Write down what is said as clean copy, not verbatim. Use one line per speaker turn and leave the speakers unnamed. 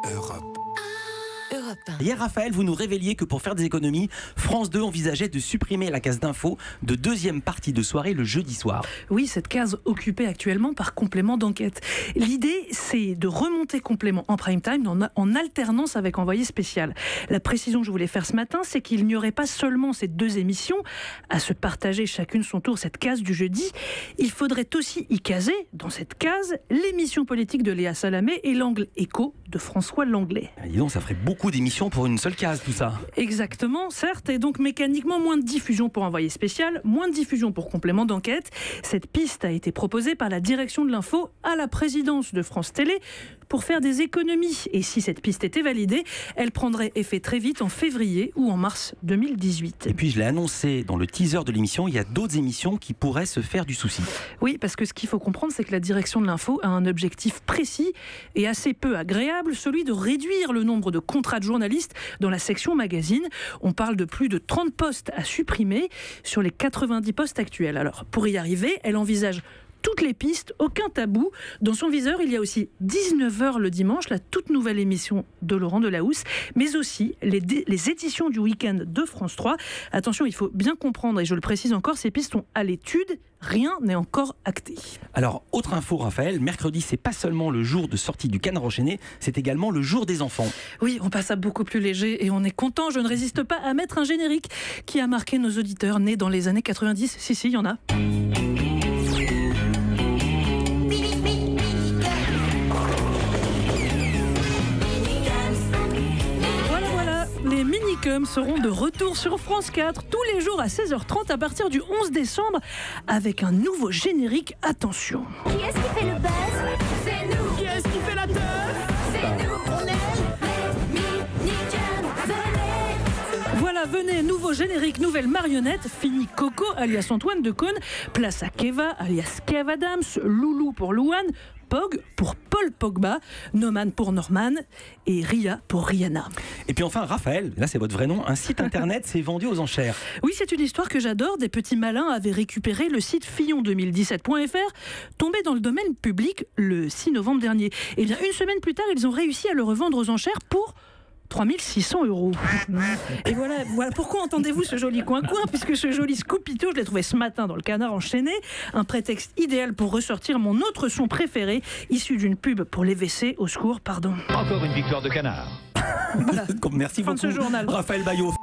Europe.
Hier, Raphaël, vous nous révéliez que pour faire des économies, France 2 envisageait de supprimer la case d'info de deuxième partie de soirée le jeudi soir.
Oui, cette case occupée actuellement par complément d'enquête. L'idée, c'est de remonter complément en prime time en alternance avec envoyé spécial. La précision que je voulais faire ce matin, c'est qu'il n'y aurait pas seulement ces deux émissions à se partager chacune son tour cette case du jeudi. Il faudrait aussi y caser, dans cette case, l'émission politique de Léa Salamé et l'angle écho de François Langlais.
Dis donc, ça ferait beaucoup d'émissions pour une seule case, tout ça.
Exactement, certes, et donc mécaniquement moins de diffusion pour envoyé spécial, moins de diffusion pour complément d'enquête. Cette piste a été proposée par la direction de l'info à la présidence de France Télé pour faire des économies. Et si cette piste était validée, elle prendrait effet très vite en février ou en mars 2018.
Et puis je l'ai annoncé dans le teaser de l'émission, il y a d'autres émissions qui pourraient se faire du souci.
Oui, parce que ce qu'il faut comprendre, c'est que la direction de l'info a un objectif précis et assez peu agréable, celui de réduire le nombre de contrats de journalistes dans la section magazine. On parle de plus de 30 postes à supprimer sur les 90 postes actuels. Alors, pour y arriver, elle envisage toutes les pistes, aucun tabou. Dans son viseur, il y a aussi 19h le dimanche, la toute nouvelle émission de Laurent Delahousse, mais aussi les éditions du week-end de France 3. Attention, il faut bien comprendre, et je le précise encore, ces pistes sont à l'étude, rien n'est encore acté.
Alors, autre info, Raphaël, mercredi, c'est pas seulement le jour de sortie du Canard enchaîné, c'est également le jour des enfants.
Oui, on passe à beaucoup plus léger et on est content. Je ne résiste pas à mettre un générique qui a marqué nos auditeurs nés dans les années 90. Si, il y en a. Les Minicums seront de retour sur France 4 tous les jours à 16h30 à partir du 11 décembre avec un nouveau générique. Attention.
Qui est-ce qui fait le buzz? C'est nous.
Qui est-ce qui fait la teuf?
C'est nous. On est les Minicums. Venez.
Voilà, venez, nouveau générique, nouvelle marionnette. Fini Coco, alias Antoine Decaune. Place à Keva, alias Kev Adams. Loulou pour Louane. Pog pour Paul Pogba, Noman pour Norman et Ria pour Rihanna.
Et puis enfin, Raphaël, là c'est votre vrai nom, un site internet s'est vendu aux enchères.
Oui, c'est une histoire que j'adore. Des petits malins avaient récupéré le site fillon2017.fr, tombé dans le domaine public le 6 novembre dernier. Et bien, une semaine plus tard, ils ont réussi à le revendre aux enchères pour 3 600 €. Et voilà pourquoi entendez-vous ce joli coin-coin, puisque ce joli scoopito, je l'ai trouvé ce matin dans le Canard enchaîné, un prétexte idéal pour ressortir mon autre son préféré, issu d'une pub pour les WC. Au secours, pardon.
Encore une victoire de Canard.
Voilà.
Merci
Fin
beaucoup,
de ce journal.
Raphaël Baillot.